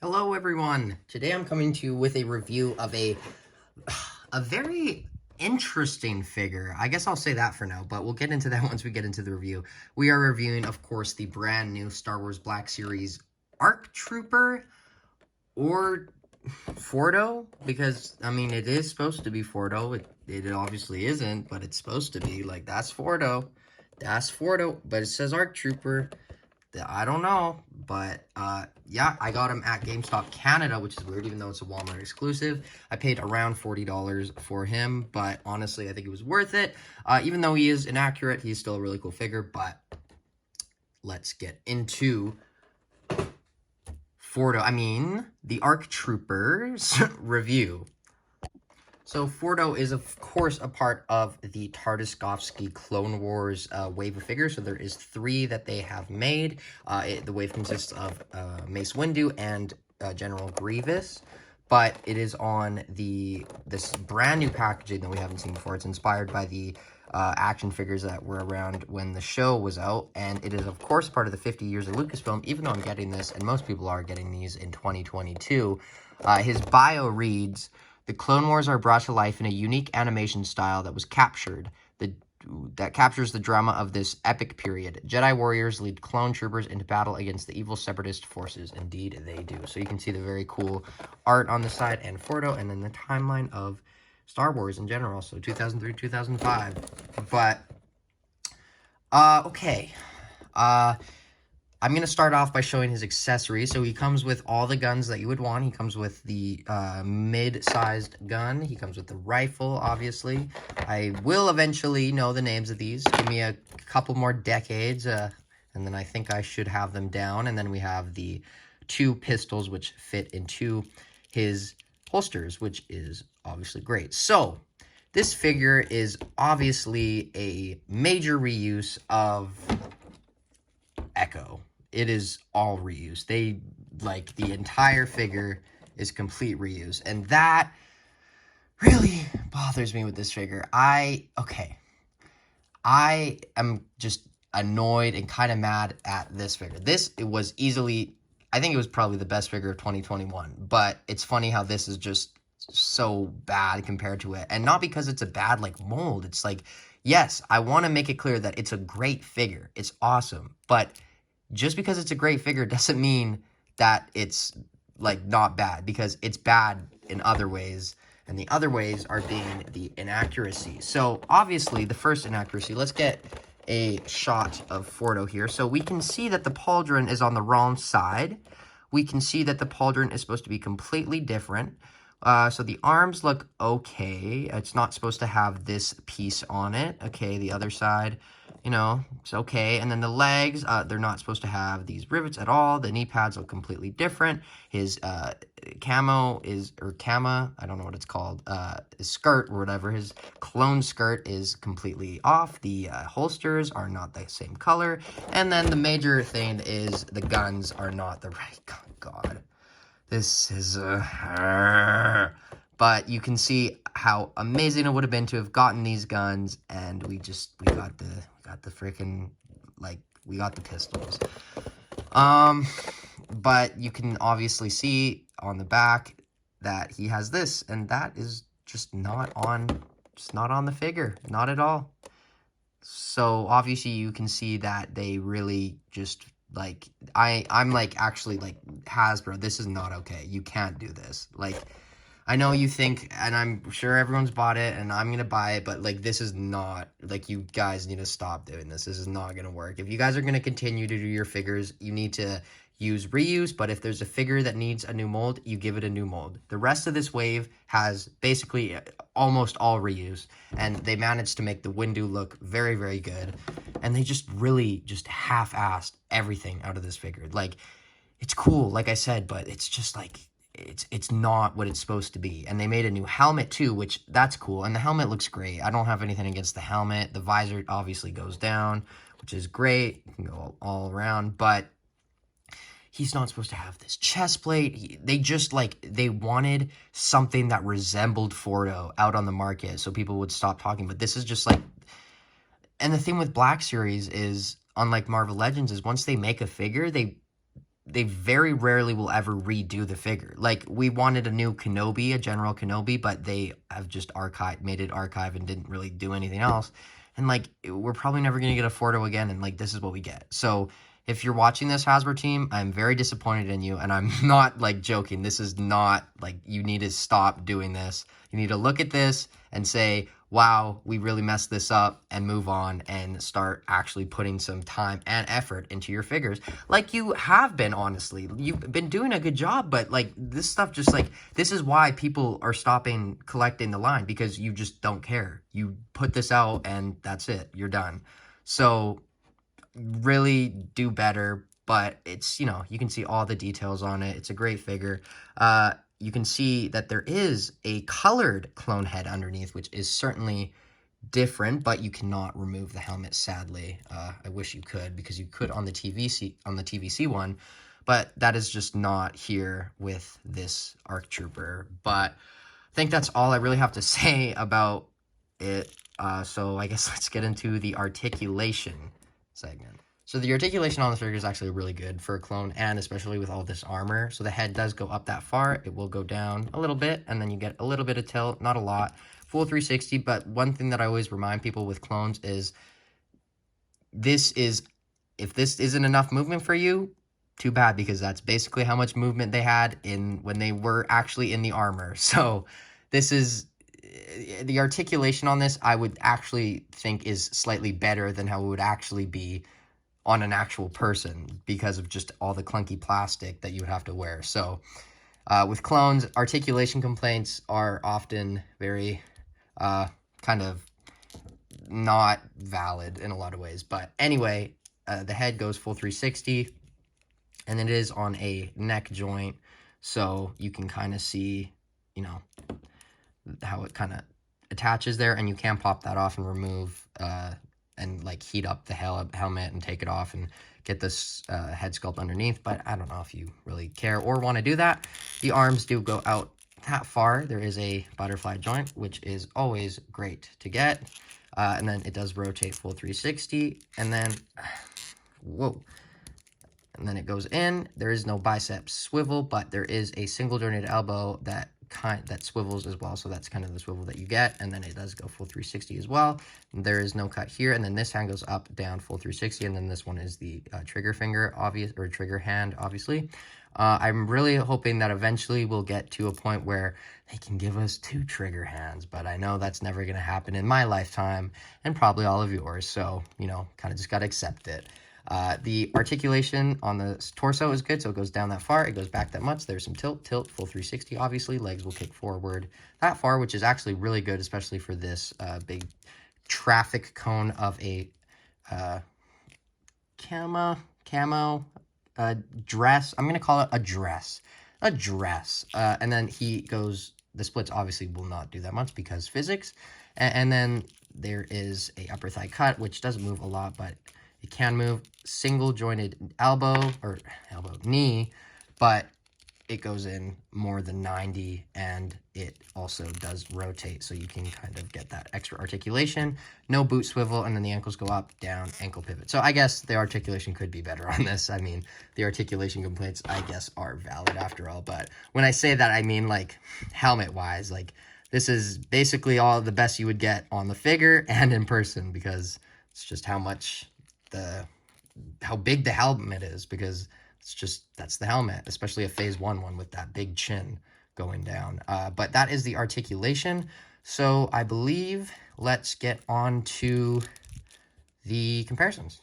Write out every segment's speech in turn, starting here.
Hello everyone! Today I'm coming to you with a review of a very interesting figure. I guess I'll say that for now, but we'll get into that once we get into the review. We are reviewing, of course, the brand new Star Wars Black Series ARC Trooper, or Fordo, because, I mean, it is supposed to be Fordo. It obviously isn't, but it's supposed to be. Like, that's Fordo. That's Fordo, but it says ARC Trooper. I don't know, but yeah, I got him at GameStop Canada, which is weird, even though it's a Walmart exclusive. I paid around $40 for him, but honestly, I think it was worth it. Even though he is inaccurate, he's still a really cool figure, but let's get into the ARC Troopers review. So Fordo is, of course, a part of the Tartakovsky Clone Wars wave of figures. So there is 3 that they have made. The wave consists of Mace Windu and General Grievous. But it is on this brand new packaging that we haven't seen before. It's inspired by the action figures that were around when the show was out. And it is, of course, part of the 50 years of Lucasfilm, even though I'm getting this, and most people are getting these in 2022. His bio reads, "The Clone Wars are brought to life in a unique animation style that captures the drama of this epic period. Jedi warriors lead clone troopers into battle against the evil separatist forces." Indeed, they do. So you can see the very cool art on the side and Fordo, and then the timeline of Star Wars in general. So 2003, 2005. But, okay. I'm going to start off by showing his accessories. So he comes with all the guns that you would want. He comes with the mid-sized gun. He comes with the rifle, obviously. I will eventually know the names of these. Give me a couple more decades, and then I think I should have them down. And then we have the 2 pistols, which fit into his holsters, which is obviously great. So this figure is obviously a major reuse of Echo. It is all reuse. The entire figure is complete reuse. And that really bothers me with this figure. I am just annoyed and kind of mad at this figure. It was easily, I think it was probably the best figure of 2021. But it's funny how this is just so bad compared to it. And not because it's a bad, mold. It's yes, I want to make it clear that it's a great figure. It's awesome. But just because it's a great figure doesn't mean that it's, not bad, because it's bad in other ways, and the other ways are being the inaccuracy. So, obviously, the first inaccuracy, let's get a shot of Fordo here. So, we can see that the pauldron is on the wrong side. We can see that the pauldron is supposed to be completely different. So the arms look okay. It's not supposed to have this piece on it. Okay, the other side, it's okay. And then the legs, they're not supposed to have these rivets at all. The knee pads look completely different. His camo I don't know what it's called, his skirt or whatever, his clone skirt is completely off. The holsters are not the same color. And then the major thing is the guns are not the right, God. This is but you can see how amazing it would have been to have gotten these guns, and we got the freaking, we got the pistols. But you can obviously see on the back that he has this, and that is just not on the figure, not at all. So obviously you can see that they really just I'm actually Hasbro, this is not okay. You can't do this. I know you think, and I'm sure everyone's bought it, and I'm gonna buy it, but this is not, you guys need to stop doing this. This is not gonna work. If you guys are gonna continue to do your figures, you need to use reuse, but if there's a figure that needs a new mold, you give it a new mold. The rest of this wave has basically almost all reuse, and they managed to make the Windu look very, very good, and they just really just half-assed everything out of this figure. It's cool, like I said, but it's just it's not what it's supposed to be. And they made a new helmet too, which that's cool, and the helmet looks great. I don't have anything against the helmet. The visor obviously goes down, which is great. You can go all around, but he's not supposed to have this chest plate. They just, they wanted something that resembled Fordo out on the market so people would stop talking. But this is just, and the thing with Black Series is, unlike Marvel Legends, is once they make a figure, they very rarely will ever redo the figure. Like, we wanted a new Kenobi, a General Kenobi, but they have just made it archive and didn't really do anything else. And, like, we're probably never going to get a Fordo again, and, like, this is what we get. So, if you're watching this, Hasbro team, I'm very disappointed in you, and I'm not, like, joking. This is not, like, you need to stop doing this. You need to look at this and say, wow, we really messed this up, and move on and start actually putting some time and effort into your figures. Like you have been, honestly. You've been doing a good job, but, like, this stuff just, like, this is why people are stopping collecting the line, because you just don't care. You put this out, and that's it. You're done. So, really do better, but it's, you know, you can see all the details on it. It's a great figure. You can see that there is a colored clone head underneath, which is certainly different, but you cannot remove the helmet, sadly. I wish you could, because you could on the TVC one, but that is just not here with this ARC Trooper. But I think that's all I really have to say about it. So I guess let's get into the articulation segment. So the articulation on this figure is actually really good for a clone, and especially with all this armor. So the head does go up that far. It will go down a little bit, and then you get a little bit of tilt, not a lot. Full 360, but one thing that I always remind people with clones is if this isn't enough movement for you, too bad, because that's basically how much movement they had when they were actually in the armor. So this is the articulation on this, I would actually think, is slightly better than how it would actually be on an actual person, because of just all the clunky plastic that you would have to wear. So with clones, articulation complaints are often very kind of not valid in a lot of ways. But anyway, the head goes full 360, and it is on a neck joint, so you can kind of see, you know, how it kind of attaches there, and you can pop that off and remove and, like, heat up the helmet and take it off and get this head sculpt underneath. But I don't know if you really care or want to do that. The arms do go out that far. There is a butterfly joint, which is always great to get. And then it does rotate full 360, and then, whoa, and then it goes in. There is no bicep swivel, but there is a single jointed elbow that swivels as well, so that's kind of the swivel that you get, and then it does go full 360 as well. There is no cut here, and then this hand goes up, down, full 360, and then this one is the trigger finger, trigger hand, obviously. I'm really hoping that eventually we'll get to a point where they can give us 2 trigger hands, but I know that's never going to happen in my lifetime, and probably all of yours, so, you know, kind of just got to accept it. The articulation on the torso is good, so it goes down that far, it goes back that much. There's some tilt, full 360, obviously. Legs will kick forward that far, which is actually really good, especially for this big traffic cone of a camo dress. I'm going to call it a dress. And then the splits obviously will not do that much because physics. And then there is a upper thigh cut, which doesn't move a lot, but it can move. Single jointed knee, but it goes in more than 90, and it also does rotate, so you can kind of get that extra articulation. No boot swivel, and then the ankles go up, down, ankle pivot. So I guess the articulation could be better on this. I mean, the articulation complaints, I guess, are valid after all, but when I say that, I mean, like, helmet-wise, like, this is basically all the best you would get on the figure and in person, because it's just how big the helmet is, because that's the helmet, especially a phase 1 one with that big chin going down. But that is the articulation. So I believe let's get on to the comparisons.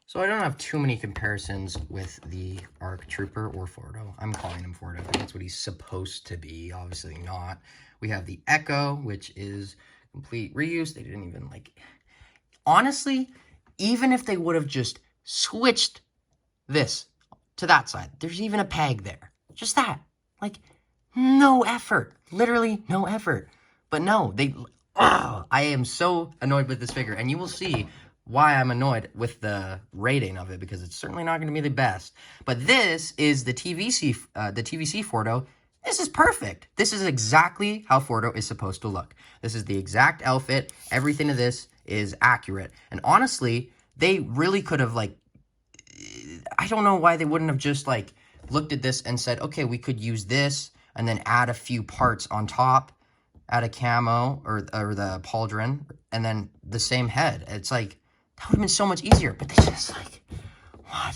So I don't have too many comparisons with the ARC Trooper or Fordo. I'm calling him Fordo because that's what he's supposed to be. Obviously not. We have the Echo, which is complete reuse. They didn't even, like... Honestly, even if they would have just switched this to that side, there's even a peg there. Just that. Like, no effort. Literally no effort. But no, I am so annoyed with this figure, and you will see why I'm annoyed with the rating of it, because it's certainly not going to be the best. But this is the TVC Fordo. This is perfect. This is exactly how Fordo is supposed to look. This is the exact outfit. Everything of this is accurate. And honestly, they really could have, like, I don't know why they wouldn't have just, like, looked at this and said, okay, we could use this and then add a few parts on top, add a camo or the pauldron, and then the same head. It's like, that would have been so much easier. But they just like, what?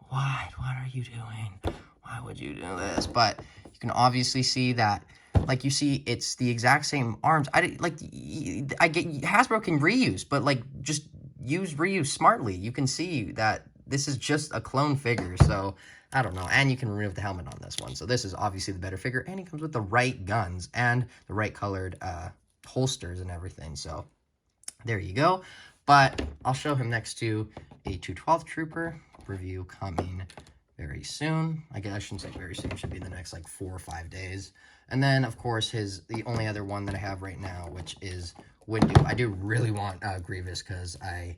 What are you doing? Why would you do this? But you can obviously see that, like, you see it's the exact same arms. I get Hasbro can reuse, but, like, just reuse smartly. You can see that this is just a clone figure, so I don't know. And you can remove the helmet on this one. So this is obviously the better figure, and he comes with the right guns and the right colored holsters and everything. So there you go. But I'll show him next to a 212th Trooper review coming very soon. I guess I shouldn't say very soon. It should be the next, like, 4 or 5 days. And then, of course, the only other one that I have right now, which is Windu. I do really want Grievous, because I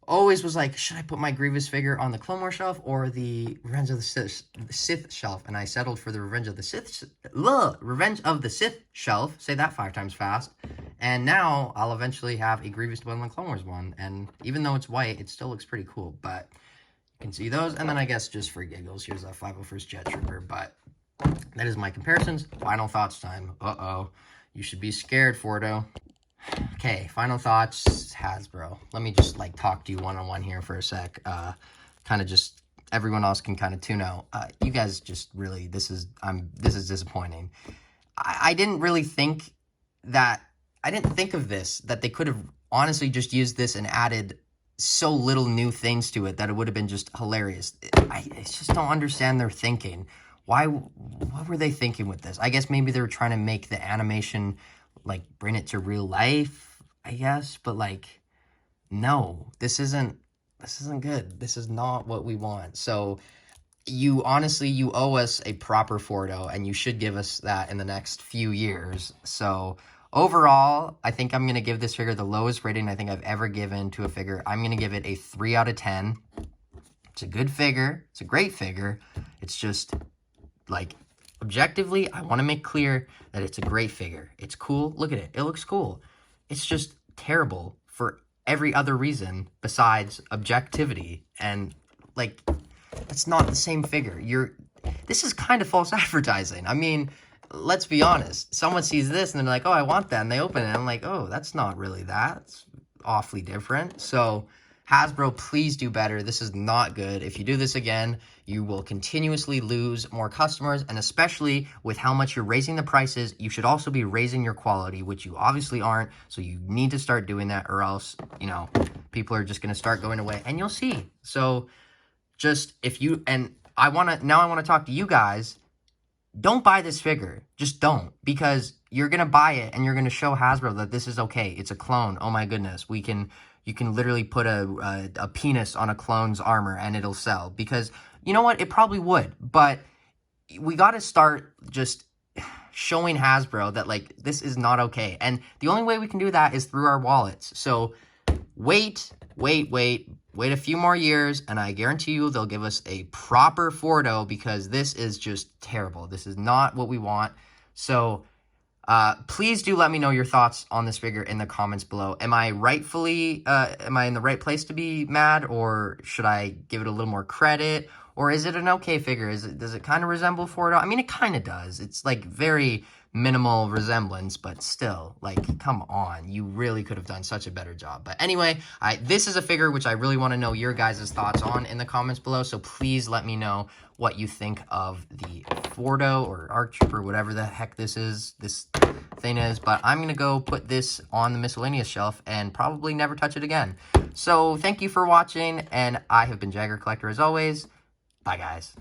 always was like, should I put my Grievous figure on the Clone Wars shelf or the Revenge of the Sith shelf? And I settled for the Revenge of the Sith shelf. Say that 5 times fast. And now I'll eventually have a Grievous one and the Clone Wars one. And even though it's white, it still looks pretty cool. But you can see those. And then I guess just for giggles, here's a 501st Jet Trooper. But that is my comparisons. Final thoughts time. Uh-oh. You should be scared, Fordo. Okay, final thoughts, Hasbro. Let me just, like, talk to you one-on-one here for a sec. Kind of just, everyone else can kind of tune out. You guys just really, this is disappointing. I didn't really think that, I didn't think of this, that they could have honestly just used this and added so little new things to it that it would have been just hilarious. I just don't understand their thinking. What were they thinking with this? I guess maybe they were trying to make the animation, like, bring it to real life, I guess. But, like, no, this isn't good. This is not what we want. So you owe us a proper Fordo, and you should give us that in the next few years. So overall, I think I'm going to give this figure the lowest rating I think I've ever given to a figure. I'm going to give it a 3 out of 10. It's a good figure. It's a great figure. It's just, like, objectively, I want to make clear that it's a great figure. It's cool. Look at it. It looks cool. It's just terrible for every other reason besides objectivity. And, like, that's not the same figure. This is kind of false advertising. I mean, let's be honest. Someone sees this and they're like, oh, I want that. And they open it and I'm like, oh, that's not really that. It's awfully different. So Hasbro, please do better. This is not good. If you do this again, you will continuously lose more customers, and especially with how much you're raising the prices, you should also be raising your quality, which you obviously aren't. So you need to start doing that, or else, you know, people are just going to start going away, and you'll see. So just I want to talk to you guys. Don't buy this figure. Just don't, because you're going to buy it and you're going to show Hasbro that this is okay. It's a clone. Oh my goodness. You can literally put a penis on a clone's armor and it'll sell, because you know what? It probably would, but we got to start just showing Hasbro that, like, this is not okay. And the only way we can do that is through our wallets. So wait a few more years, and I guarantee you they'll give us a proper Fordo, because this is just terrible. This is not what we want. So please do let me know your thoughts on this figure in the comments below. Am I in the right place to be mad, or should I give it a little more credit? Or is it an okay figure? Does it kind of resemble Fordo? I mean, it kind of does. It's, like, very minimal resemblance, but still, like, come on. You really could have done such a better job. But anyway, this is a figure which I really want to know your guys' thoughts on in the comments below. So please let me know what you think of the Fordo or Arc Trooper, whatever the heck this thing is. But I'm going to go put this on the miscellaneous shelf and probably never touch it again. So thank you for watching, and I have been Jagger Collector as always. Bye, guys.